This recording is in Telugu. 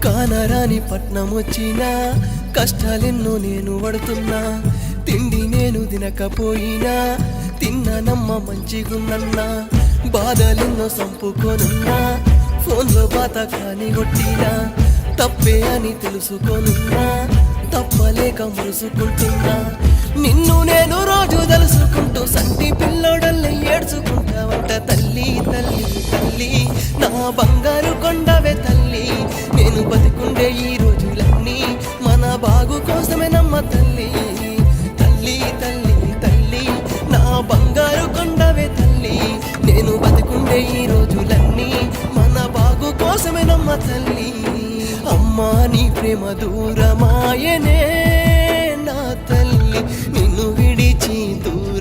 కానరాని పట్నం వచ్చినా కష్టాలెన్నో నేను పడుతున్నా తిండి నేను తినకపోయినా తిన్నానమ్మ మంచిగున్నన్నా బాధలెన్నో సంపుకొనున్నా ఫోన్లో బాత కాని కొట్టినా తప్పే అని తెలుసుకోనున్నా తప్పలేక మురుసుకుంటున్నా నిన్ను నేను రోజు తలుసుకుంటూ సంటి పిల్లోడల్లే ఏడ్చుకుంటావంట తల్లి తల్లి తల్లి నా బంగారు కొండవే తల్లి నేను బతికుండే ఈ రోజులన్నీ మన బాగు కోసమే నమ్మ తల్లి తల్లి తల్లి తల్లి నా బంగారు కొండవే తల్లి నేను బతికుండే ఈ రోజులన్నీ మన బాగు కోసమే నమ్మ తల్లి అమ్మా నీ ప్రేమ దూరమాయనే నా తల్లి నిన్ను విడిచి దూర